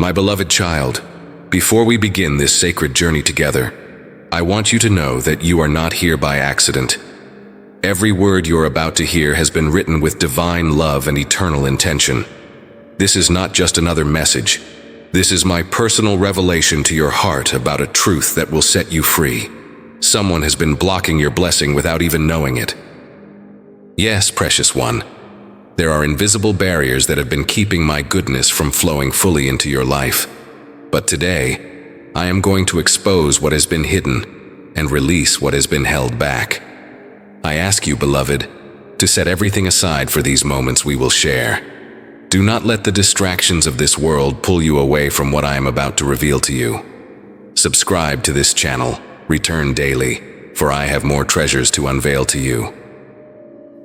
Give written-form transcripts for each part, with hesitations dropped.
My beloved child, before we begin this sacred journey together, I want you to know that you are not here by accident. Every word you're about to hear has been written with divine love and eternal intention. This is not just another message. This is my personal revelation to your heart about a truth that will set you free. Someone has been blocking your blessing without even knowing it. Yes, precious one. There are invisible barriers that have been keeping my goodness from flowing fully into your life. But today, I am going to expose what has been hidden and release what has been held back. I ask you, beloved, to set everything aside for these moments we will share. Do not let the distractions of this world pull you away from what I am about to reveal to you. Subscribe to this channel, return daily, for I have more treasures to unveil to you.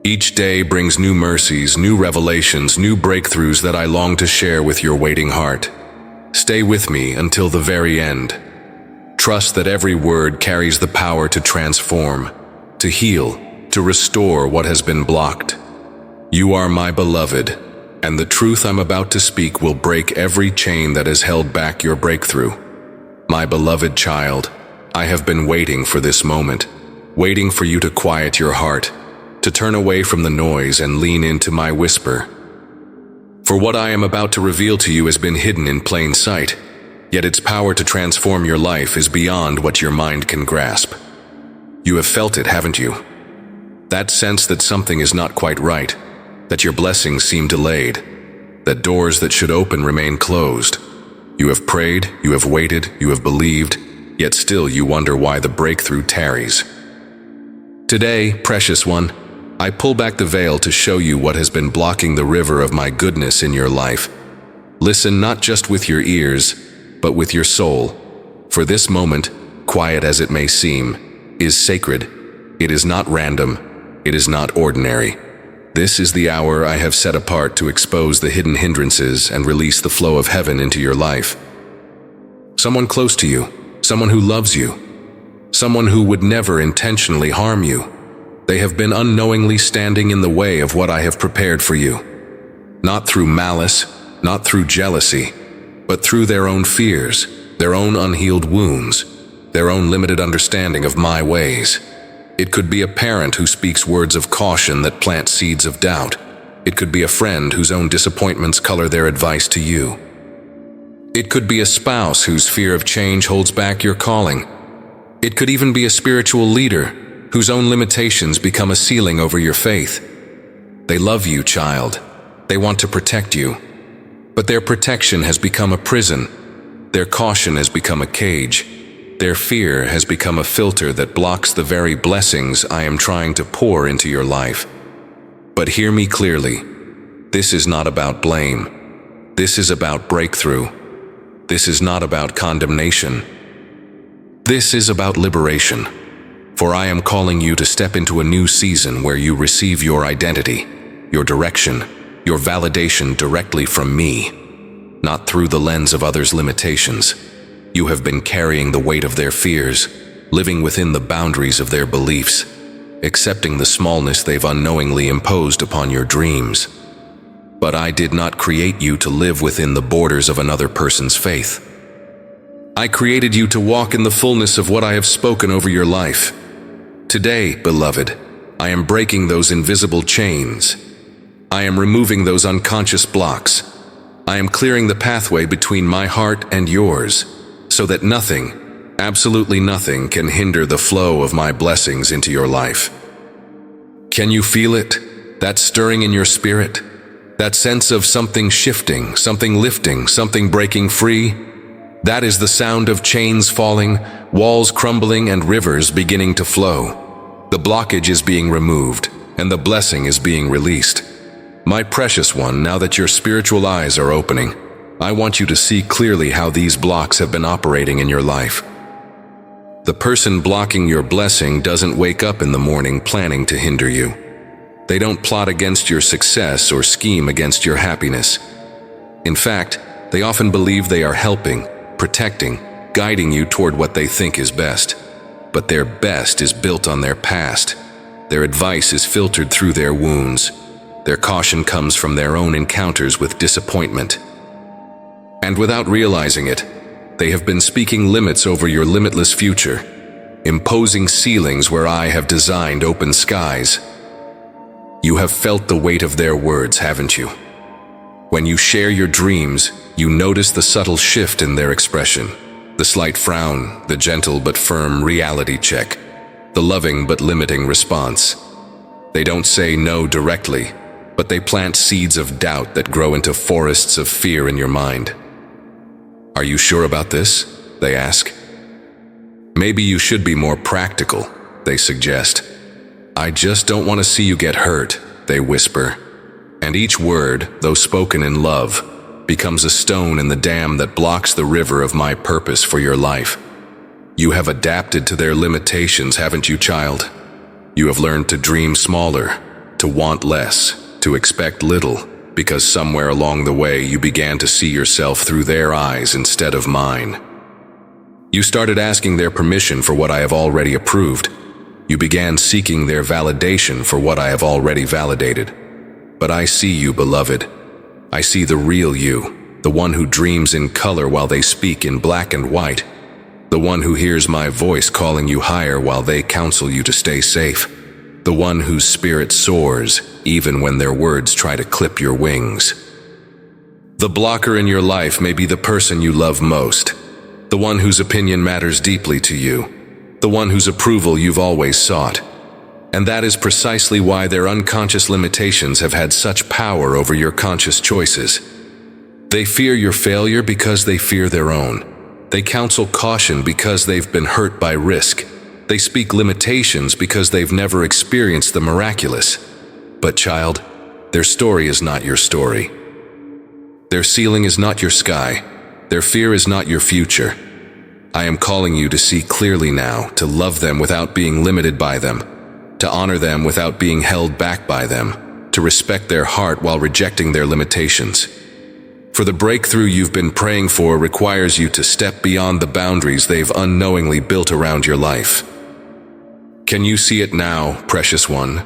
Each day brings new mercies, new revelations, new breakthroughs that I long to share with your waiting heart. Stay with me until the very end. Trust that every word carries the power to transform, to heal, to restore what has been blocked. You are my beloved, and the truth I'm about to speak will break every chain that has held back your breakthrough. My beloved child, I have been waiting for this moment, waiting for you to quiet your heart, to turn away from the noise and lean into my whisper. For what I am about to reveal to you has been hidden in plain sight, yet its power to transform your life is beyond what your mind can grasp. You have felt it, haven't you? That sense that something is not quite right, that your blessings seem delayed, that doors that should open remain closed. You have prayed, you have waited, you have believed, yet still you wonder why the breakthrough tarries. Today, precious one, I pull back the veil to show you what has been blocking the river of my goodness in your life. Listen not just with your ears, but with your soul. For this moment, quiet as it may seem, is sacred. It is not random. It is not ordinary. This is the hour I have set apart to expose the hidden hindrances and release the flow of heaven into your life. Someone close to you, someone who loves you, someone who would never intentionally harm you. They have been unknowingly standing in the way of what I have prepared for you. Not through malice, not through jealousy, but through their own fears, their own unhealed wounds, their own limited understanding of my ways. It could be a parent who speaks words of caution that plant seeds of doubt. It could be a friend whose own disappointments color their advice to you. It could be a spouse whose fear of change holds back your calling. It could even be a spiritual leader whose own limitations become a ceiling over your faith. They love you, child. They want to protect you. But their protection has become a prison. Their caution has become a cage. Their fear has become a filter that blocks the very blessings I am trying to pour into your life. But hear me clearly. This is not about blame. This is about breakthrough. This is not about condemnation. This is about liberation. For I am calling you to step into a new season where you receive your identity, your direction, your validation directly from me, not through the lens of others' limitations. You have been carrying the weight of their fears, living within the boundaries of their beliefs, accepting the smallness they've unknowingly imposed upon your dreams. But I did not create you to live within the borders of another person's faith. I created you to walk in the fullness of what I have spoken over your life. Today, beloved, I am breaking those invisible chains. I am removing those unconscious blocks. I am clearing the pathway between my heart and yours, so that nothing, absolutely nothing, can hinder the flow of my blessings into your life. Can you feel it? That stirring in your spirit? That sense of something shifting, something lifting, something breaking free? That is the sound of chains falling, walls crumbling, and rivers beginning to flow. The blockage is being removed, and the blessing is being released. My precious one, now that your spiritual eyes are opening, I want you to see clearly how these blocks have been operating in your life. The person blocking your blessing doesn't wake up in the morning planning to hinder you. They don't plot against your success or scheme against your happiness. In fact, they often believe they are helping, protecting, guiding you toward what they think is best. But their best is built on their past. Their advice is filtered through their wounds. Their caution comes from their own encounters with disappointment. And without realizing it, they have been speaking limits over your limitless future, imposing ceilings where I have designed open skies. You have felt the weight of their words, haven't you? When you share your dreams, you notice the subtle shift in their expression, the slight frown, the gentle but firm reality check, the loving but limiting response. They don't say no directly, but they plant seeds of doubt that grow into forests of fear in your mind. Are you sure about this? They ask. Maybe you should be more practical, they suggest. I just don't want to see you get hurt, they whisper. And each word, though spoken in love, becomes a stone in the dam that blocks the river of my purpose for your life. You have adapted to their limitations, haven't you, child? You have learned to dream smaller, to want less, to expect little, because somewhere along the way you began to see yourself through their eyes instead of mine. You started asking their permission for what I have already approved. You began seeking their validation for what I have already validated. But I see you, beloved. I see the real you, the one who dreams in color while they speak in black and white, the one who hears my voice calling you higher while they counsel you to stay safe, the one whose spirit soars even when their words try to clip your wings. The blocker in your life may be the person you love most, the one whose opinion matters deeply to you, the one whose approval you've always sought. And that is precisely why their unconscious limitations have had such power over your conscious choices. They fear your failure because they fear their own. They counsel caution because they've been hurt by risk. They speak limitations because they've never experienced the miraculous. But child, their story is not your story. Their ceiling is not your sky. Their fear is not your future. I am calling you to see clearly now, to love them without being limited by them, to honor them without being held back by them, to respect their heart while rejecting their limitations. For the breakthrough you've been praying for requires you to step beyond the boundaries they've unknowingly built around your life. Can you see it now, precious one?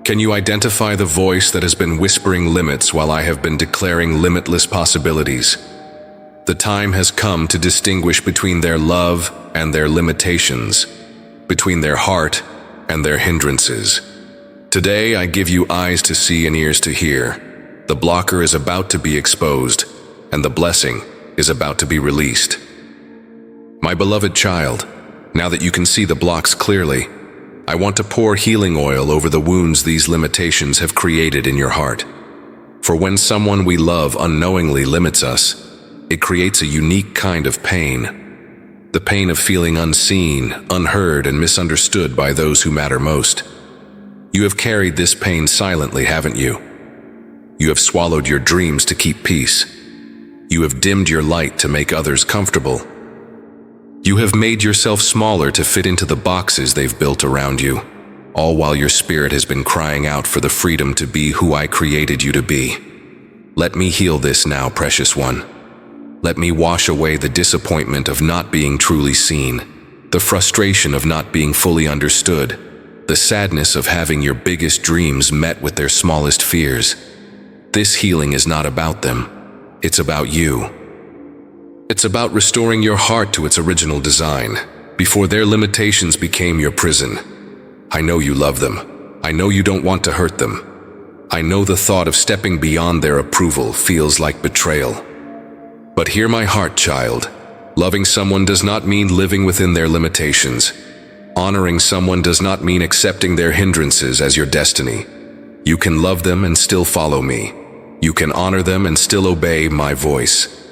Can you identify the voice that has been whispering limits while I have been declaring limitless possibilities? The time has come to distinguish between their love and their limitations, between their heart and their hindrances. Today I give you eyes to see and ears to hear. The blocker is about to be exposed, and the blessing is about to be released. My beloved child, now that you can see the blocks clearly, I want to pour healing oil over the wounds these limitations have created in your heart. For when someone we love unknowingly limits us, it creates a unique kind of pain. The pain of feeling unseen, unheard, and misunderstood by those who matter most. You have carried this pain silently, haven't you? You have swallowed your dreams to keep peace. You have dimmed your light to make others comfortable. You have made yourself smaller to fit into the boxes they've built around you, all while your spirit has been crying out for the freedom to be who I created you to be. Let me heal this now, precious one. Let me wash away the disappointment of not being truly seen, the frustration of not being fully understood, the sadness of having your biggest dreams met with their smallest fears. This healing is not about them. It's about you. It's about restoring your heart to its original design, before their limitations became your prison. I know you love them. I know you don't want to hurt them. I know the thought of stepping beyond their approval feels like betrayal. But hear my heart, child. Loving someone does not mean living within their limitations. Honoring someone does not mean accepting their hindrances as your destiny. You can love them and still follow me. You can honor them and still obey my voice.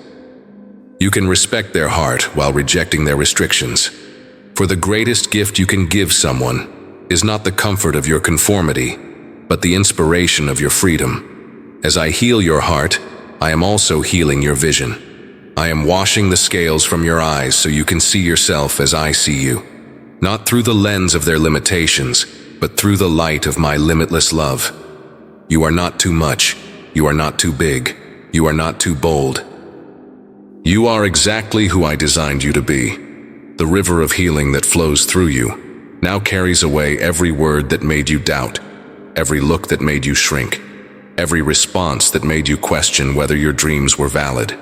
You can respect their heart while rejecting their restrictions. For the greatest gift you can give someone is not the comfort of your conformity, but the inspiration of your freedom. As I heal your heart, I am also healing your vision. I am washing the scales from your eyes so you can see yourself as I see you, not through the lens of their limitations, but through the light of my limitless love. You are not too much. You are not too big. You are not too bold. You are exactly who I designed you to be. The river of healing that flows through you now carries away every word that made you doubt, every look that made you shrink, every response that made you question whether your dreams were valid.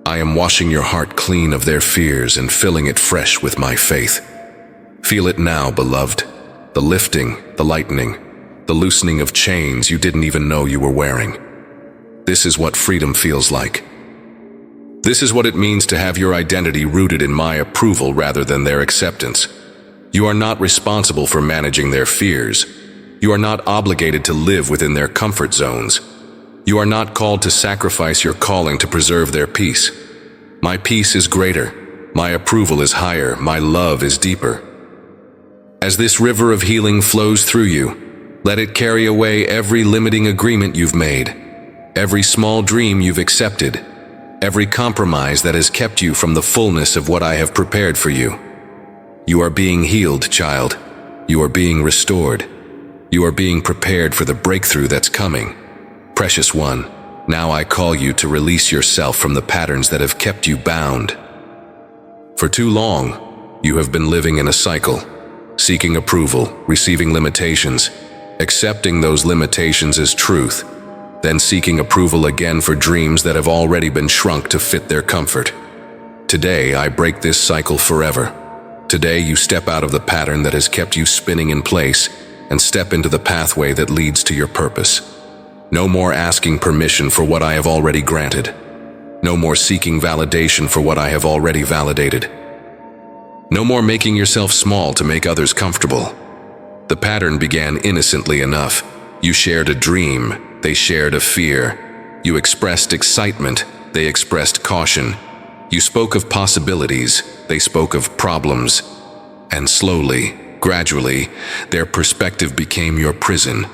I am washing your heart clean of their fears and filling it fresh with my faith. Feel it now, beloved. The lifting, the lightening, the loosening of chains you didn't even know you were wearing. This is what freedom feels like. This is what it means to have your identity rooted in my approval rather than their acceptance. You are not responsible for managing their fears. You are not obligated to live within their comfort zones. You are not called to sacrifice your calling to preserve their peace. My peace is greater. My approval is higher. My love is deeper. As this river of healing flows through you, let it carry away every limiting agreement you've made, every small dream you've accepted, every compromise that has kept you from the fullness of what I have prepared for you. You are being healed, child. You are being restored. You are being prepared for the breakthrough that's coming. Precious one, now I call you to release yourself from the patterns that have kept you bound. For too long, you have been living in a cycle, seeking approval, receiving limitations, accepting those limitations as truth, then seeking approval again for dreams that have already been shrunk to fit their comfort. Today, I break this cycle forever. Today, you step out of the pattern that has kept you spinning in place and step into the pathway that leads to your purpose. No more asking permission for what I have already granted. No more seeking validation for what I have already validated. No more making yourself small to make others comfortable. The pattern began innocently enough. You shared a dream. They shared a fear. You expressed excitement. They expressed caution. You spoke of possibilities. They spoke of problems. And slowly, gradually, their perspective became your prison.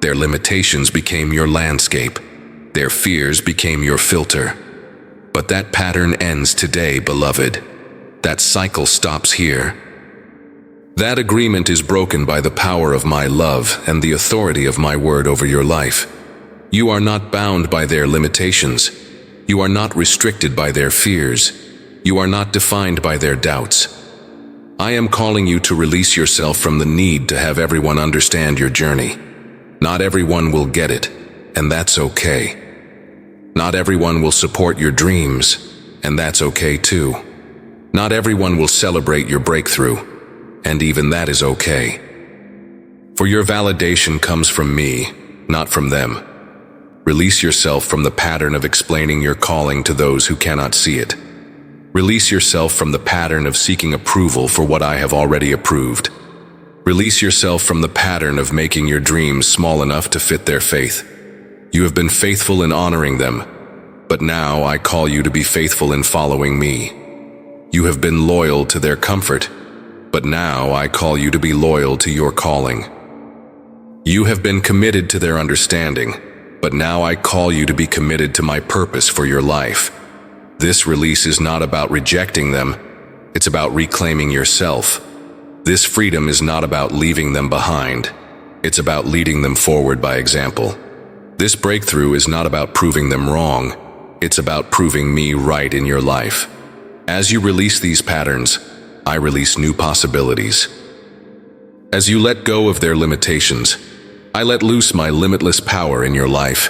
Their limitations became your landscape. Their fears became your filter. But that pattern ends today, beloved. That cycle stops here. That agreement is broken by the power of my love and the authority of my word over your life. You are not bound by their limitations. You are not restricted by their fears. You are not defined by their doubts. I am calling you to release yourself from the need to have everyone understand your journey. Not everyone will get it, and that's okay. Not everyone will support your dreams, and that's okay too. Not everyone will celebrate your breakthrough, and even that is okay. For your validation comes from me, not from them. Release yourself from the pattern of explaining your calling to those who cannot see it. Release yourself from the pattern of seeking approval for what I have already approved. Release yourself from the pattern of making your dreams small enough to fit their faith. You have been faithful in honoring them, but now I call you to be faithful in following me. You have been loyal to their comfort, but now I call you to be loyal to your calling. You have been committed to their understanding, but now I call you to be committed to my purpose for your life. This release is not about rejecting them, it's about reclaiming yourself. This freedom is not about leaving them behind, it's about leading them forward by example. This breakthrough is not about proving them wrong, it's about proving me right in your life. As you release these patterns, I release new possibilities. As you let go of their limitations, I let loose my limitless power in your life.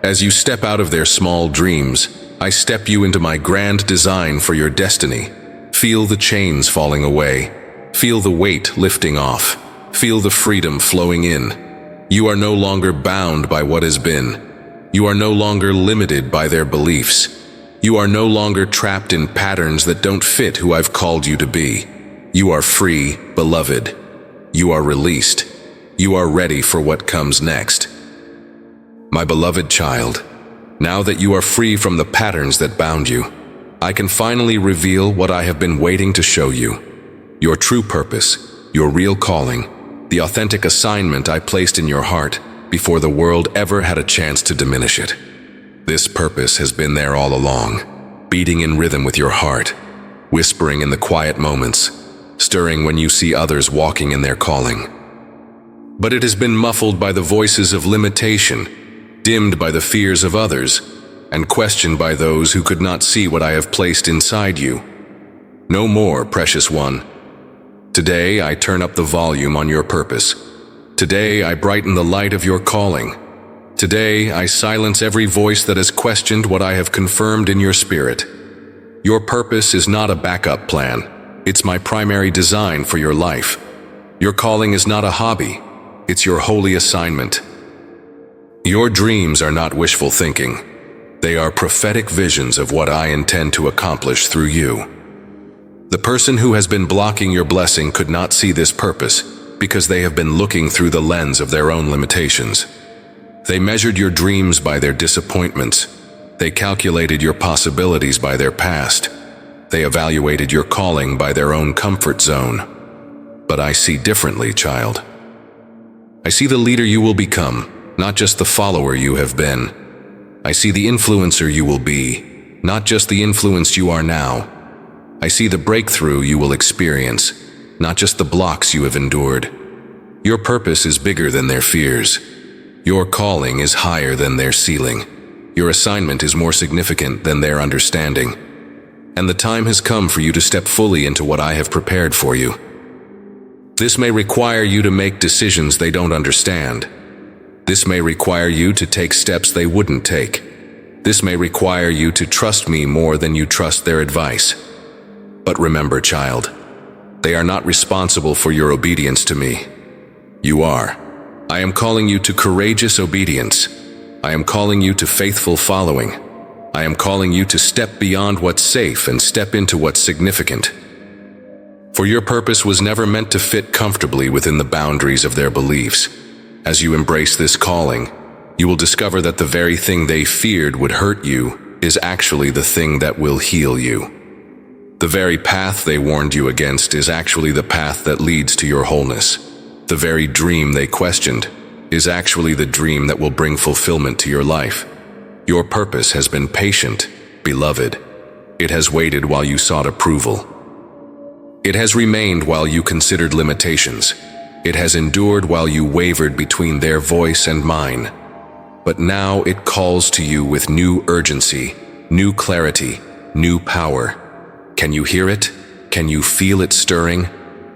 As you step out of their small dreams, I step you into my grand design for your destiny. Feel the chains falling away. Feel the weight lifting off. Feel the freedom flowing in. You are no longer bound by what has been. You are no longer limited by their beliefs. You are no longer trapped in patterns that don't fit who I've called you to be. You are free, beloved. You are released. You are ready for what comes next. My beloved child, now that you are free from the patterns that bound you, I can finally reveal what I have been waiting to show you. Your true purpose, your real calling, the authentic assignment I placed in your heart before the world ever had a chance to diminish it. This purpose has been there all along, beating in rhythm with your heart, whispering in the quiet moments, stirring when you see others walking in their calling. But it has been muffled by the voices of limitation, dimmed by the fears of others, and questioned by those who could not see what I have placed inside you. No more, precious one. Today I turn up the volume on your purpose. Today I brighten the light of your calling. Today, I silence every voice that has questioned what I have confirmed in your spirit. Your purpose is not a backup plan. It's my primary design for your life. Your calling is not a hobby. It's your holy assignment. Your dreams are not wishful thinking. They are prophetic visions of what I intend to accomplish through you. The person who has been blocking your blessing could not see this purpose because they have been looking through the lens of their own limitations. They measured your dreams by their disappointments. They calculated your possibilities by their past. They evaluated your calling by their own comfort zone. But I see differently, child. I see the leader you will become, not just the follower you have been. I see the influencer you will be, not just the influence you are now. I see the breakthrough you will experience, not just the blocks you have endured. Your purpose is bigger than their fears. Your calling is higher than their ceiling. Your assignment is more significant than their understanding. And the time has come for you to step fully into what I have prepared for you. This may require you to make decisions they don't understand. This may require you to take steps they wouldn't take. This may require you to trust me more than you trust their advice. But remember, child, they are not responsible for your obedience to me. You are. I am calling you to courageous obedience. I am calling you to faithful following. I am calling you to step beyond what's safe and step into what's significant. For your purpose was never meant to fit comfortably within the boundaries of their beliefs. As you embrace this calling, you will discover that the very thing they feared would hurt you is actually the thing that will heal you. The very path they warned you against is actually the path that leads to your wholeness. The very dream they questioned is actually the dream that will bring fulfillment to your life. Your purpose has been patient, beloved. It has waited while you sought approval. It has remained while you considered limitations. It has endured while you wavered between their voice and mine. But now it calls to you with new urgency, new clarity, new power. Can you hear it? Can you feel it stirring?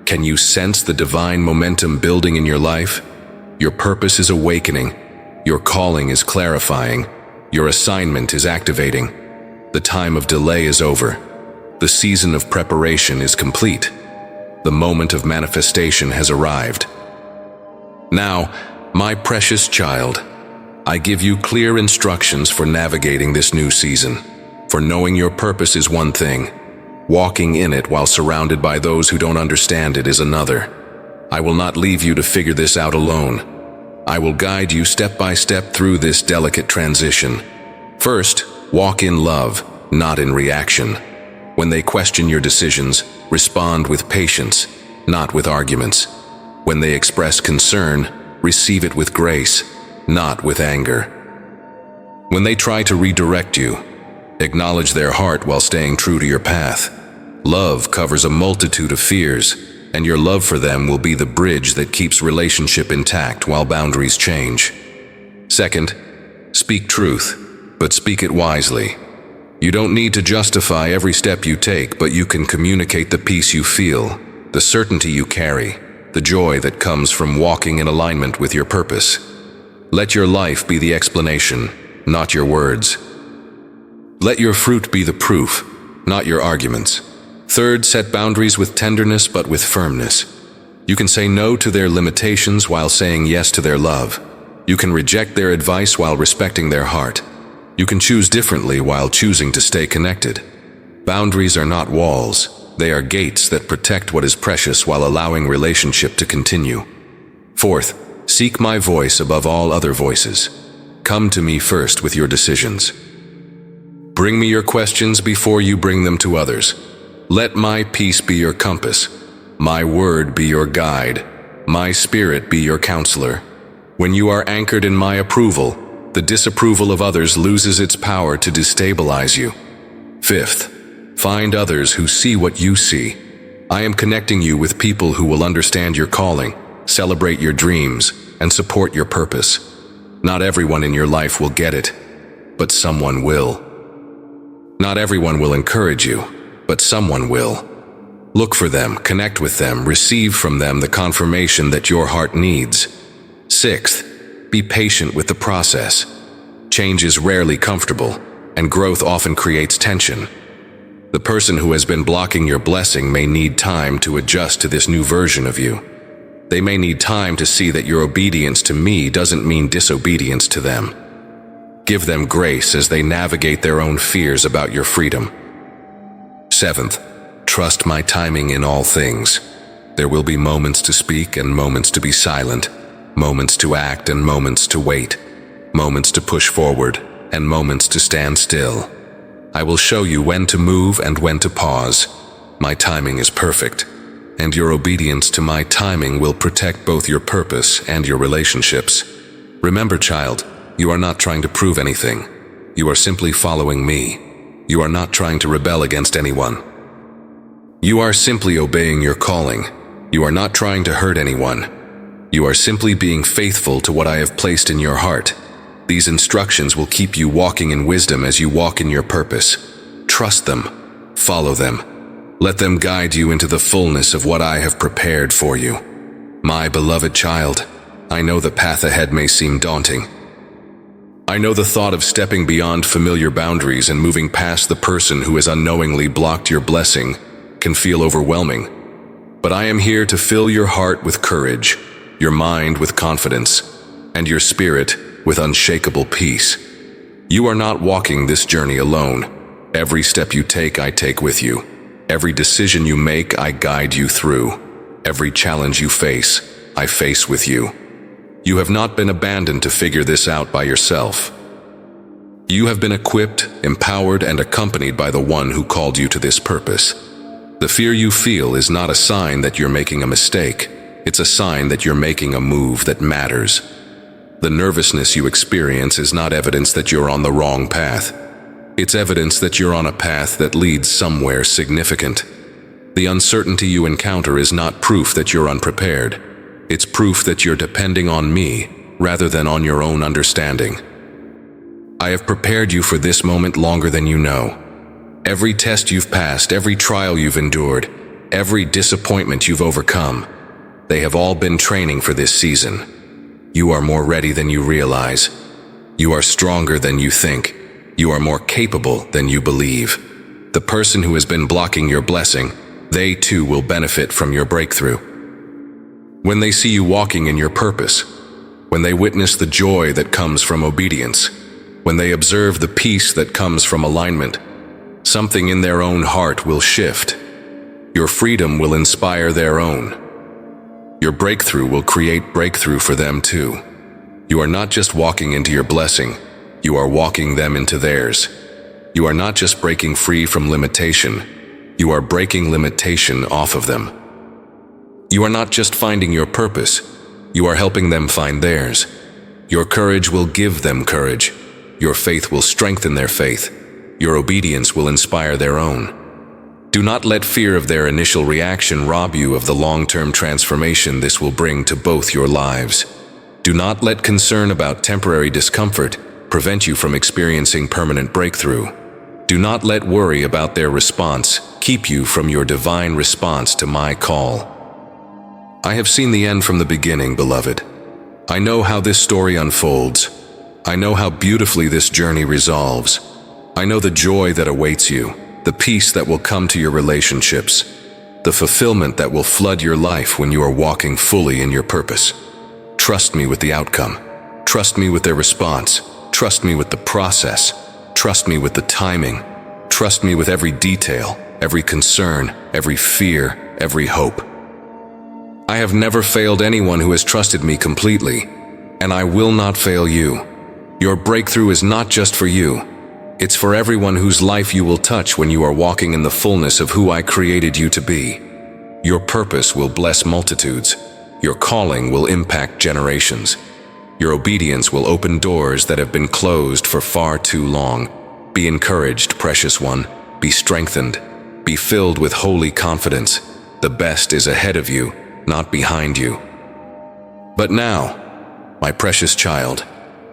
Can you sense the divine momentum building in your life? Your purpose is awakening. Your calling is clarifying. Your assignment is activating. The time of delay is over. The season of preparation is complete. The moment of manifestation has arrived. Now, my precious child, I give you clear instructions for navigating this new season. For knowing your purpose is one thing. Walking in it while surrounded by those who don't understand it is another. I will not leave you to figure this out alone. I will guide you step by step through this delicate transition. First, walk in love, not in reaction. When they question your decisions, respond with patience, not with arguments. When they express concern, receive it with grace, not with anger. When they try to redirect you, acknowledge their heart while staying true to your path. Love covers a multitude of fears, and your love for them will be the bridge that keeps relationship intact while boundaries change. Second, speak truth, but speak it wisely. You don't need to justify every step you take, but you can communicate the peace you feel, the certainty you carry, the joy that comes from walking in alignment with your purpose. Let your life be the explanation, not your words. Let your fruit be the proof, not your arguments. Third, set boundaries with tenderness but with firmness. You can say no to their limitations while saying yes to their love. You can reject their advice while respecting their heart. You can choose differently while choosing to stay connected. Boundaries are not walls. They are gates that protect what is precious while allowing relationship to continue. Fourth, seek my voice above all other voices. Come to me first with your decisions. Bring me your questions before you bring them to others. Let my peace be your compass, my word be your guide, my spirit be your counselor. When you are anchored in my approval, the disapproval of others loses its power to destabilize you. Fifth, find others who see what you see. I am connecting you with people who will understand your calling, celebrate your dreams, and support your purpose. Not everyone in your life will get it, but someone will. Not everyone will encourage you, but someone will. Look for them, connect with them, receive from them the confirmation that your heart needs. Sixth, Be patient with the process. Change is rarely comfortable, and growth often creates tension. The person who has been blocking your blessing may need time to adjust to this new version of you. They may need time to see that your obedience to me doesn't mean disobedience to them. Give them grace as they navigate their own fears about your freedom. 7th, trust my timing in all things. There will be moments to speak and moments to be silent, moments to act and moments to wait, moments to push forward and moments to stand still. I will show you when to move and when to pause. My timing is perfect, and your obedience to my timing will protect both your purpose and your relationships. Remember, child, you are not trying to prove anything. You are simply following me. You are not trying to rebel against anyone. You are simply obeying your calling. You are not trying to hurt anyone. You are simply being faithful to what I have placed in your heart. These instructions will keep you walking in wisdom as you walk in your purpose. Trust them. Follow them. Let them guide you into the fullness of what I have prepared for you. My beloved child, I know the path ahead may seem daunting. I know the thought of stepping beyond familiar boundaries and moving past the person who has unknowingly blocked your blessing can feel overwhelming. But I am here to fill your heart with courage, your mind with confidence, and your spirit with unshakable peace. You are not walking this journey alone. Every step you take, I take with you. Every decision you make, I guide you through. Every challenge you face, I face with you. You have not been abandoned to figure this out by yourself. You have been equipped, empowered, and accompanied by the one who called you to this purpose. The fear you feel is not a sign that you're making a mistake. It's a sign that you're making a move that matters. The nervousness you experience is not evidence that you're on the wrong path. It's evidence that you're on a path that leads somewhere significant. The uncertainty you encounter is not proof that you're unprepared. It's proof that you're depending on me rather than on your own understanding. I have prepared you for this moment longer than you know. Every test you've passed, every trial you've endured, every disappointment you've overcome, they have all been training for this season. You are more ready than you realize. You are stronger than you think. You are more capable than you believe. The person who has been blocking your blessing, they too will benefit from your breakthrough. When they see you walking in your purpose, when they witness the joy that comes from obedience, when they observe the peace that comes from alignment, something in their own heart will shift. Your freedom will inspire their own. Your breakthrough will create breakthrough for them too. You are not just walking into your blessing, you are walking them into theirs. You are not just breaking free from limitation, you are breaking limitation off of them. You are not just finding your purpose, you are helping them find theirs. Your courage will give them courage. Your faith will strengthen their faith. Your obedience will inspire their own. Do not let fear of their initial reaction rob you of the long-term transformation this will bring to both your lives. Do not let concern about temporary discomfort prevent you from experiencing permanent breakthrough. Do not let worry about their response keep you from your divine response to my call. I have seen the end from the beginning, beloved. I know how this story unfolds. I know how beautifully this journey resolves. I know the joy that awaits you, the peace that will come to your relationships, the fulfillment that will flood your life when you are walking fully in your purpose. Trust me with the outcome. Trust me with their response. Trust me with the process. Trust me with the timing. Trust me with every detail, every concern, every fear, every hope. I have never failed anyone who has trusted me completely, and I will not fail you. Your breakthrough is not just for you. It's for everyone whose life you will touch when you are walking in the fullness of who I created you to be. Your purpose will bless multitudes. Your calling will impact generations. Your obedience will open doors that have been closed for far too long. Be encouraged, precious one. Be strengthened. Be filled with holy confidence. The best is ahead of you, not behind you. But now, my precious child,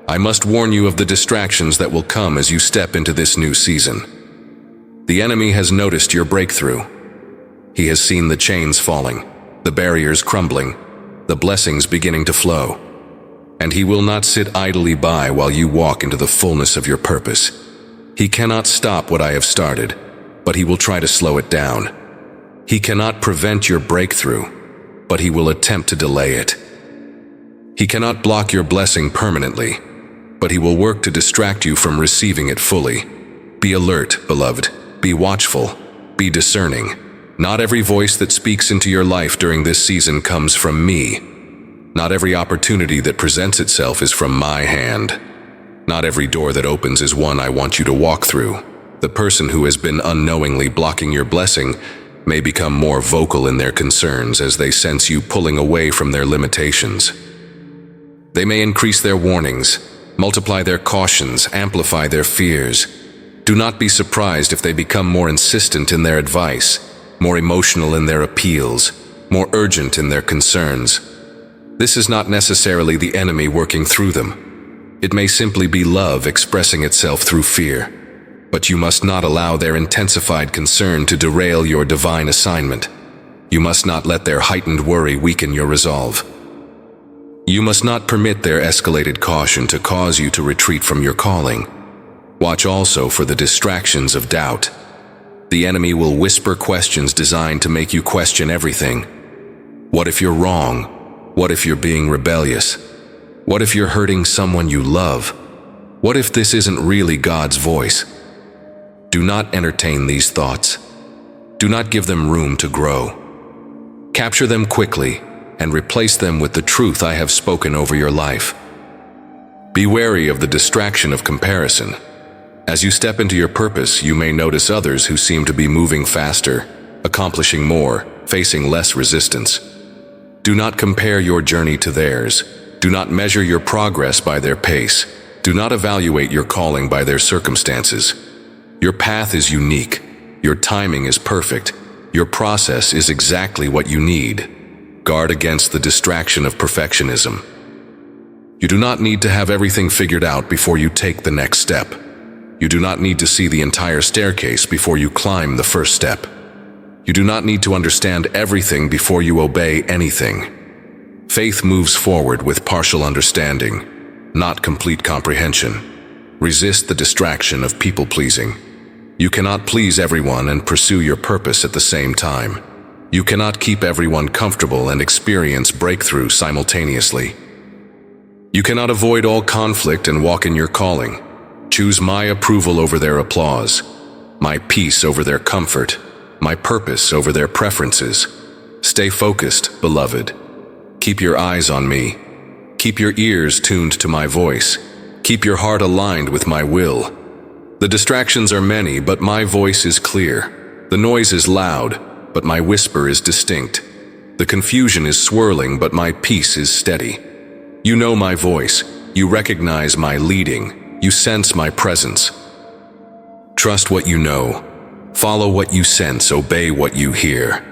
I must warn you of the distractions that will come as you step into this new season. The enemy has noticed your breakthrough. He has seen the chains falling, the barriers crumbling, the blessings beginning to flow. And He will not sit idly by while you walk into the fullness of your purpose. He cannot stop what I have started, but He will try to slow it down. He cannot prevent your breakthrough, but He will attempt to delay it. He cannot block your blessing permanently, but He will work to distract you from receiving it fully. Be alert, beloved. Be watchful. Be discerning. Not every voice that speaks into your life during this season comes from me. Not every opportunity that presents itself is from my hand. Not every door that opens is one I want you to walk through. The person who has been unknowingly blocking your blessing may become more vocal in their concerns as they sense you pulling away from their limitations. They may increase their warnings, multiply their cautions, amplify their fears. Do not be surprised if they become more insistent in their advice, more emotional in their appeals, more urgent in their concerns. This is not necessarily the enemy working through them. It may simply be love expressing itself through fear. But you must not allow their intensified concern to derail your divine assignment. You must not let their heightened worry weaken your resolve. You must not permit their escalated caution to cause you to retreat from your calling. Watch also for the distractions of doubt. The enemy will whisper questions designed to make you question everything. What if you're wrong? What if you're being rebellious? What if you're hurting someone you love? What if this isn't really God's voice? Do not entertain these thoughts. Do not give them room to grow. Capture them quickly and replace them with the truth I have spoken over your life. Be wary of the distraction of comparison. As you step into your purpose, you may notice others who seem to be moving faster, accomplishing more, facing less resistance. Do not compare your journey to theirs. Do not measure your progress by their pace. Do not evaluate your calling by their circumstances. Your path is unique. Your timing is perfect. Your process is exactly what you need. Guard against the distraction of perfectionism. You do not need to have everything figured out before you take the next step. You do not need to see the entire staircase before you climb the first step. You do not need to understand everything before you obey anything. Faith moves forward with partial understanding, not complete comprehension. Resist the distraction of people-pleasing. You cannot please everyone and pursue your purpose at the same time. You cannot keep everyone comfortable and experience breakthrough simultaneously. You cannot avoid all conflict and walk in your calling. Choose my approval over their applause, my peace over their comfort, my purpose over their preferences. Stay focused, beloved. Keep your eyes on me. Keep your ears tuned to my voice. Keep your heart aligned with my will. The distractions are many, but my voice is clear. The noise is loud, but my whisper is distinct. The confusion is swirling, but my peace is steady. You know my voice. You recognize my leading. You sense my presence. Trust what you know. Follow what you sense. Obey what you hear.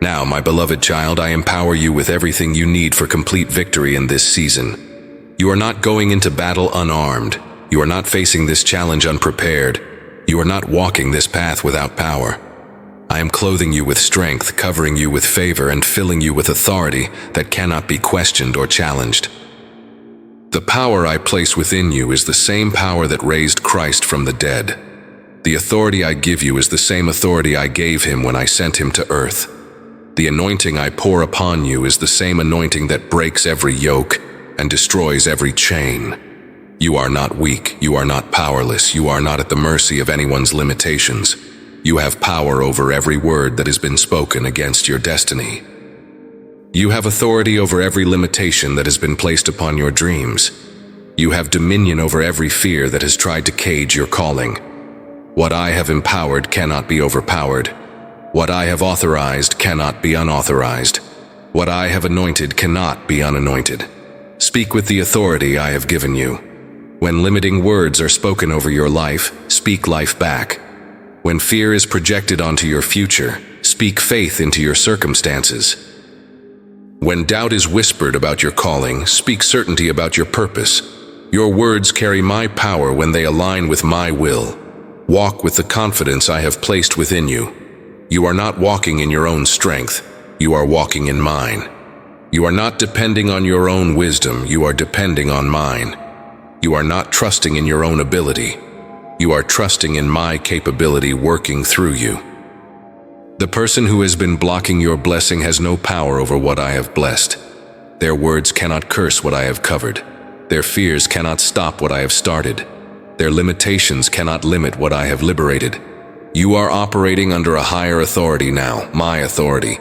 Now, my beloved child, I empower you with everything you need for complete victory in this season. You are not going into battle unarmed. You are not facing this challenge unprepared. You are not walking this path without power. I am clothing you with strength, covering you with favor, and filling you with authority that cannot be questioned or challenged. The power I place within you is the same power that raised Christ from the dead. The authority I give you is the same authority I gave him when I sent him to earth. The anointing I pour upon you is the same anointing that breaks every yoke and destroys every chain. You are not weak. You are not powerless. You are not at the mercy of anyone's limitations. You have power over every word that has been spoken against your destiny. You have authority over every limitation that has been placed upon your dreams. You have dominion over every fear that has tried to cage your calling. What I have empowered cannot be overpowered. What I have authorized cannot be unauthorized. What I have anointed cannot be unanointed. Speak with the authority I have given you. When limiting words are spoken over your life, speak life back. When fear is projected onto your future, speak faith into your circumstances. When doubt is whispered about your calling, speak certainty about your purpose. Your words carry my power when they align with my will. Walk with the confidence I have placed within you. You are not walking in your own strength. You are walking in mine. You are not depending on your own wisdom, you are depending on mine. You are not trusting in your own ability. You are trusting in my capability working through you. The person who has been blocking your blessing has no power over what I have blessed. Their words cannot curse what I have covered. Their fears cannot stop what I have started. Their limitations cannot limit what I have liberated. You are operating under a higher authority now, my authority.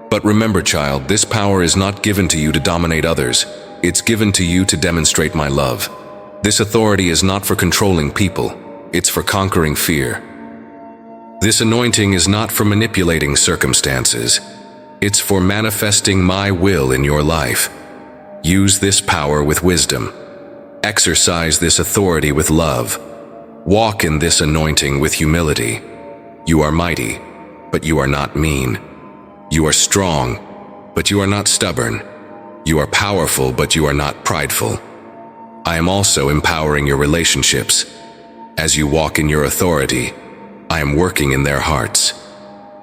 But remember, child, this power is not given to you to dominate others. It's given to you to demonstrate my love. This authority is not for controlling people. It's for conquering fear. This anointing is not for manipulating circumstances. It's for manifesting my will in your life. Use this power with wisdom. Exercise this authority with love. Walk in this anointing with humility. You are mighty, but you are not mean. You are strong, but you are not stubborn. You are powerful, but you are not prideful. I am also empowering your relationships. As you walk in your authority, I am working in their hearts.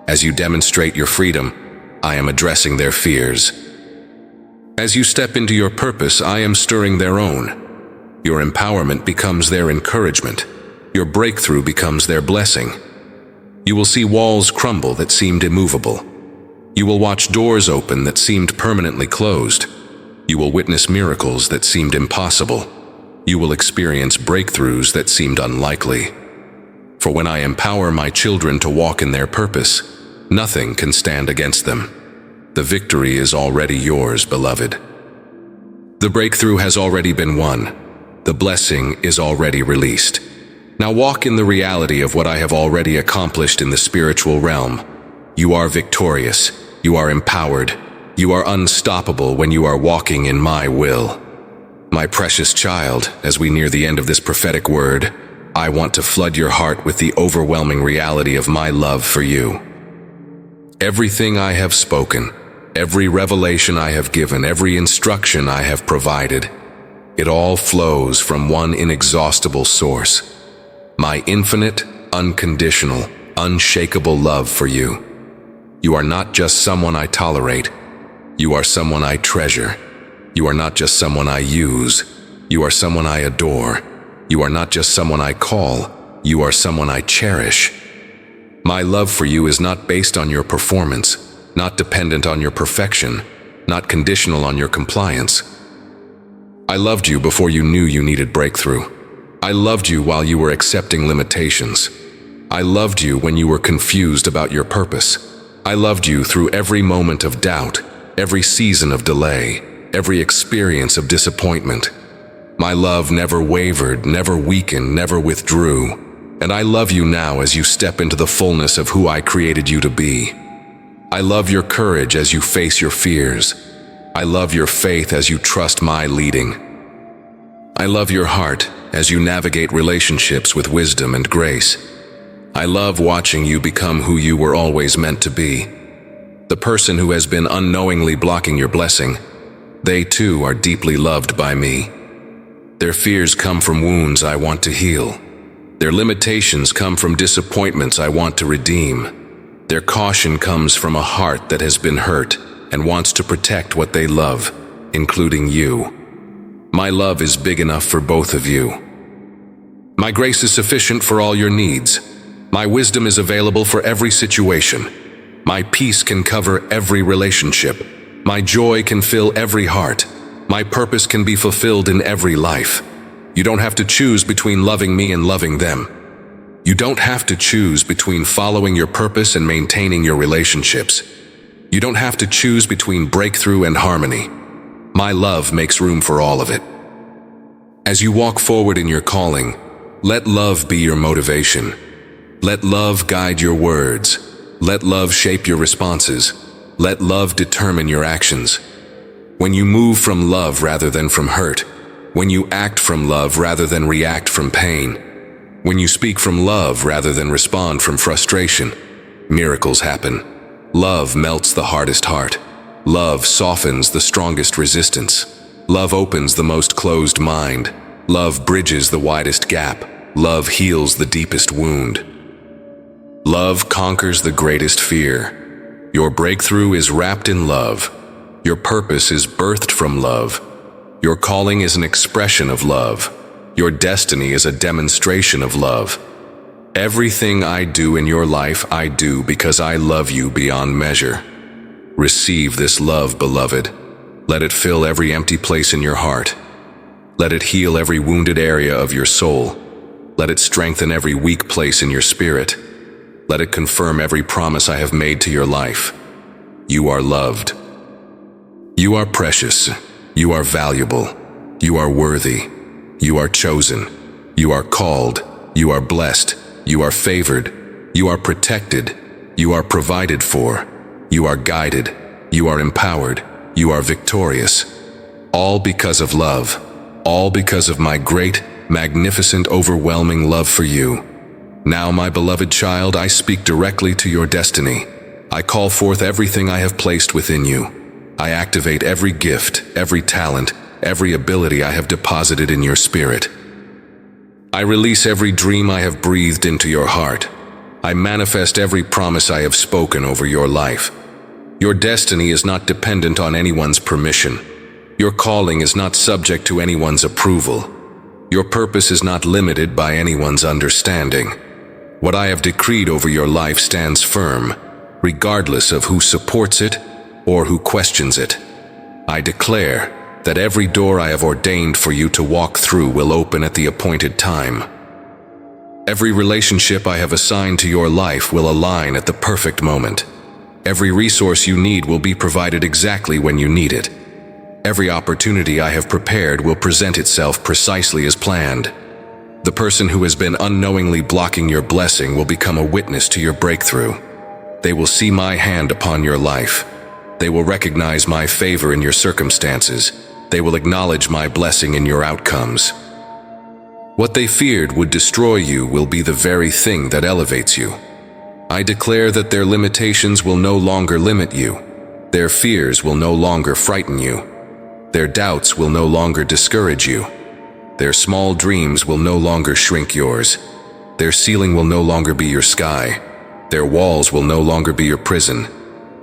As you demonstrate your freedom, I am addressing their fears. As you step into your purpose, I am stirring their own. Your empowerment becomes their encouragement. Your breakthrough becomes their blessing. You will see walls crumble that seemed immovable. You will watch doors open that seemed permanently closed. You will witness miracles that seemed impossible. You will experience breakthroughs that seemed unlikely. For when I empower my children to walk in their purpose, nothing can stand against them. The victory is already yours, beloved. The breakthrough has already been won. The blessing is already released. Now walk in the reality of what I have already accomplished in the spiritual realm. You are victorious. You are empowered. You are unstoppable when you are walking in my will. My precious child, as we near the end of this prophetic word, I want to flood your heart with the overwhelming reality of my love for you. Everything I have spoken, every revelation I have given, every instruction I have provided, it all flows from one inexhaustible source. My infinite, unconditional, unshakable love for you. You are not just someone I tolerate. You are someone I treasure. You are not just someone I use. You are someone I adore. You are not just someone I call. You are someone I cherish. My love for you is not based on your performance, not dependent on your perfection, not conditional on your compliance. I loved you before you knew you needed breakthrough. I loved you while you were accepting limitations. I loved you when you were confused about your purpose. I loved you through every moment of doubt, every season of delay, every experience of disappointment. My love never wavered, never weakened, never withdrew. And I love you now as you step into the fullness of who I created you to be. I love your courage as you face your fears. I love your faith as you trust my leading. I love your heart as you navigate relationships with wisdom and grace. I love watching you become who you were always meant to be. The person who has been unknowingly blocking your blessing, they too are deeply loved by me. Their fears come from wounds I want to heal. Their limitations come from disappointments I want to redeem. Their caution comes from a heart that has been hurt and wants to protect what they love, including you. My love is big enough for both of you. My grace is sufficient for all your needs. My wisdom is available for every situation. My peace can cover every relationship. My joy can fill every heart. My purpose can be fulfilled in every life. You don't have to choose between loving me and loving them. You don't have to choose between following your purpose and maintaining your relationships. You don't have to choose between breakthrough and harmony. My love makes room for all of it. As you walk forward in your calling, let love be your motivation. Let love guide your words. Let love shape your responses. Let love determine your actions. When you move from love rather than from hurt, when you act from love rather than react from pain, when you speak from love rather than respond from frustration, miracles happen. Love melts the hardest heart. Love softens the strongest resistance. Love opens the most closed mind. Love bridges the widest gap. Love heals the deepest wound. Love conquers the greatest fear. Your breakthrough is wrapped in love. Your purpose is birthed from love. Your calling is an expression of love. Your destiny is a demonstration of love. Everything I do in your life, I do because I love you beyond measure. Receive this love, beloved. Let it fill every empty place in your heart. Let it heal every wounded area of your soul. Let it strengthen every weak place in your spirit. Let it confirm every promise I have made to your life. You are loved. You are precious. You are valuable. You are worthy. You are chosen. You are called. You are blessed. You are favored. You are protected. You are provided for. You are guided. You are empowered. You are victorious. All because of love. All because of my great, magnificent, overwhelming love for you. Now, my beloved child, I speak directly to your destiny. I call forth everything I have placed within you. I activate every gift, every talent, every ability I have deposited in your spirit. I release every dream I have breathed into your heart. I manifest every promise I have spoken over your life. Your destiny is not dependent on anyone's permission. Your calling is not subject to anyone's approval. Your purpose is not limited by anyone's understanding. What I have decreed over your life stands firm, regardless of who supports it or who questions it. I declare that every door I have ordained for you to walk through will open at the appointed time. Every relationship I have assigned to your life will align at the perfect moment. Every resource you need will be provided exactly when you need it. Every opportunity I have prepared will present itself precisely as planned. The person who has been unknowingly blocking your blessing will become a witness to your breakthrough. They will see my hand upon your life. They will recognize my favor in your circumstances. They will acknowledge my blessing in your outcomes. What they feared would destroy you will be the very thing that elevates you. I declare that their limitations will no longer limit you. Their fears will no longer frighten you. Their doubts will no longer discourage you. Their small dreams will no longer shrink yours. Their ceiling will no longer be your sky. Their walls will no longer be your prison.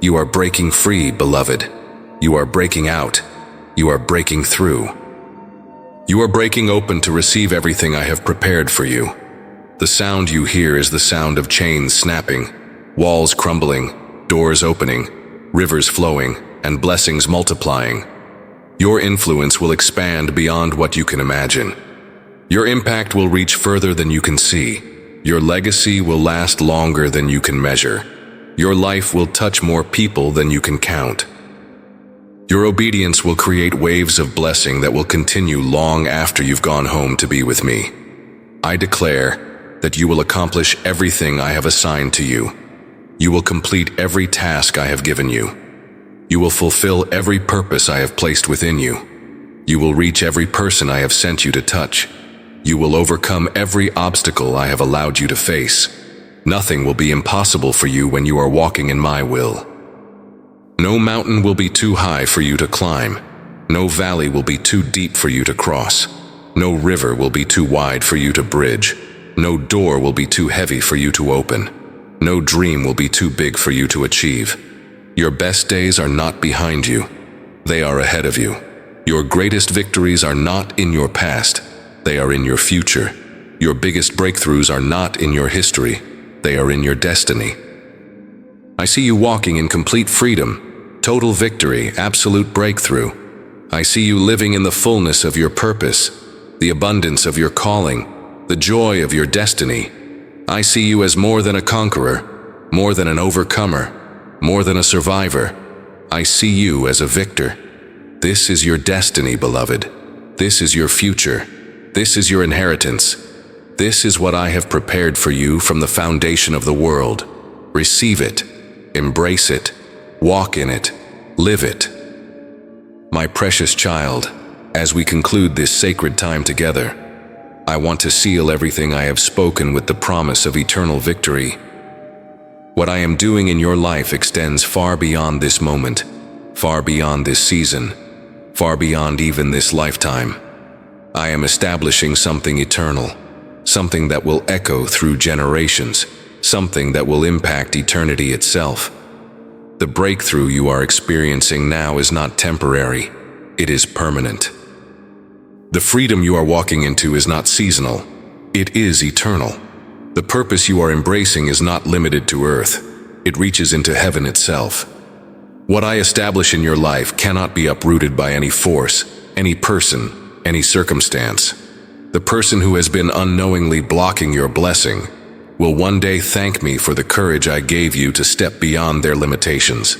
You are breaking free, beloved. You are breaking out. You are breaking through. You are breaking open to receive everything I have prepared for you. The sound you hear is the sound of chains snapping, walls crumbling, doors opening, rivers flowing, and blessings multiplying. Your influence will expand beyond what you can imagine. Your impact will reach further than you can see. Your legacy will last longer than you can measure. Your life will touch more people than you can count. Your obedience will create waves of blessing that will continue long after you've gone home to be with me. I declare that you will accomplish everything I have assigned to you. You will complete every task I have given you. You will fulfill every purpose I have placed within you. You will reach every person I have sent you to touch. You will overcome every obstacle I have allowed you to face. Nothing will be impossible for you when you are walking in my will. No mountain will be too high for you to climb. No valley will be too deep for you to cross. No river will be too wide for you to bridge. No door will be too heavy for you to open. No dream will be too big for you to achieve. Your best days are not behind you. They are ahead of you. Your greatest victories are not in your past. They are in your future. Your biggest breakthroughs are not in your history. They are in your destiny. I see you walking in complete freedom, total victory, absolute breakthrough. I see you living in the fullness of your purpose, the abundance of your calling, the joy of your destiny. I see you as more than a conqueror, more than an overcomer, more than a survivor. I see you as a victor. This is your destiny, beloved. This is your future. This is your inheritance. This is what I have prepared for you from the foundation of the world. Receive it. Embrace it, walk in it, live it. My precious child, as we conclude this sacred time together, I want to seal everything I have spoken with the promise of eternal victory. What I am doing in your life extends far beyond this moment, far beyond this season, far beyond even this lifetime. I am establishing something eternal, something that will echo through generations, something that will impact eternity itself. The breakthrough you are experiencing now is not temporary. It is permanent. The freedom you are walking into is not seasonal. It is eternal. The purpose you are embracing is not limited to earth. It reaches into heaven itself. What I establish in your life cannot be uprooted by any force, any person, any circumstance. The person who has been unknowingly blocking your blessing will one day thank me for the courage I gave you to step beyond their limitations.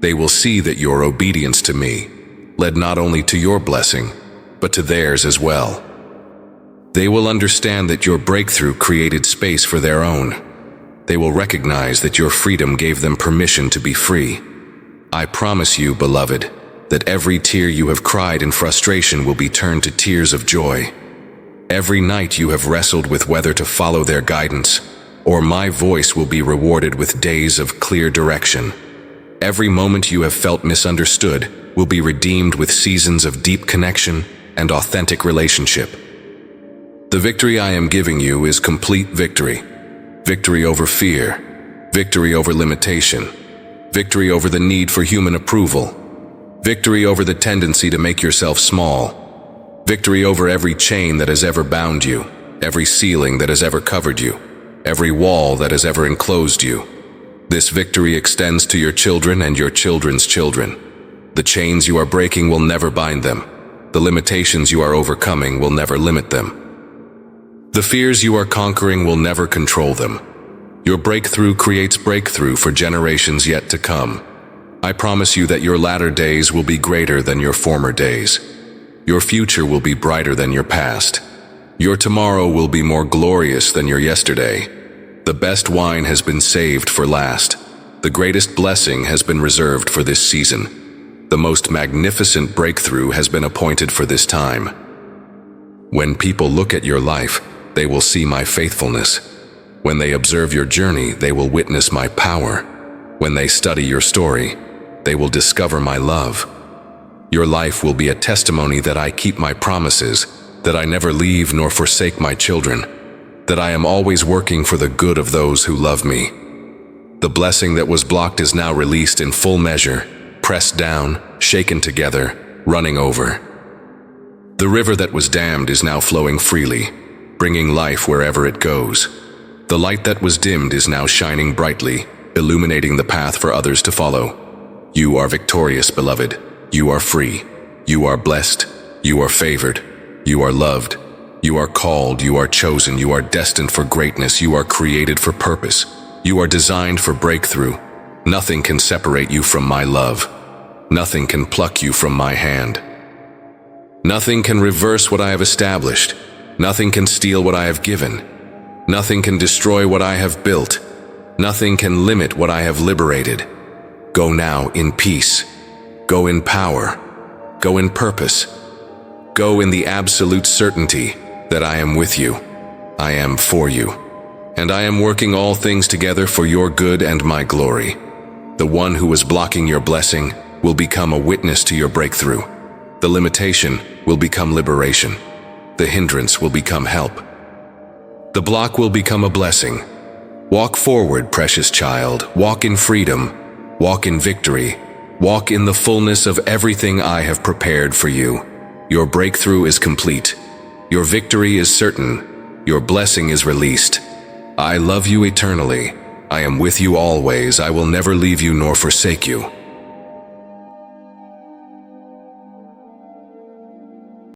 They will see that your obedience to me led not only to your blessing, but to theirs as well. They will understand that your breakthrough created space for their own. They will recognize that your freedom gave them permission to be free. I promise you, beloved, that every tear you have cried in frustration will be turned to tears of joy. Every night you have wrestled with whether to follow their guidance, or my voice will be rewarded with days of clear direction. Every moment you have felt misunderstood will be redeemed with seasons of deep connection and authentic relationship. The victory I am giving you is complete victory. Victory over fear. Victory over limitation. Victory over the need for human approval. Victory over the tendency to make yourself small. Victory over every chain that has ever bound you, every ceiling that has ever covered you, every wall that has ever enclosed you. This victory extends to your children and your children's children. The chains you are breaking will never bind them. The limitations you are overcoming will never limit them. The fears you are conquering will never control them. Your breakthrough creates breakthrough for generations yet to come. I promise you that your latter days will be greater than your former days. Your future will be brighter than your past. Your tomorrow will be more glorious than your yesterday. The best wine has been saved for last. The greatest blessing has been reserved for this season. The most magnificent breakthrough has been appointed for this time. When people look at your life, they will see my faithfulness. When they observe your journey, they will witness my power. When they study your story, they will discover my love. Your life will be a testimony that I keep my promises, that I never leave nor forsake my children, that I am always working for the good of those who love me. The blessing that was blocked is now released in full measure, pressed down, shaken together, running over. The river that was dammed is now flowing freely, bringing life wherever it goes. The light that was dimmed is now shining brightly, illuminating the path for others to follow. You are victorious, beloved. You are free. You are blessed. You are favored. You are loved. You are called. You are chosen. You are destined for greatness. You are created for purpose. You are designed for breakthrough. Nothing can separate you from my love. Nothing can pluck you from my hand. Nothing can reverse what I have established. Nothing can steal what I have given. Nothing can destroy what I have built. Nothing can limit what I have liberated. Go now in peace. Go in power. Go in purpose. Go in the absolute certainty that I am with you. I am for you. And I am working all things together for your good and my glory. The one who was blocking your blessing will become a witness to your breakthrough. The limitation will become liberation. The hindrance will become help. The block will become a blessing. Walk forward, precious child. Walk in freedom. Walk in victory. Walk in the fullness of everything I have prepared for you. Your breakthrough is complete. Your victory is certain. Your blessing is released. I love you eternally. I am with you always. I will never leave you nor forsake you.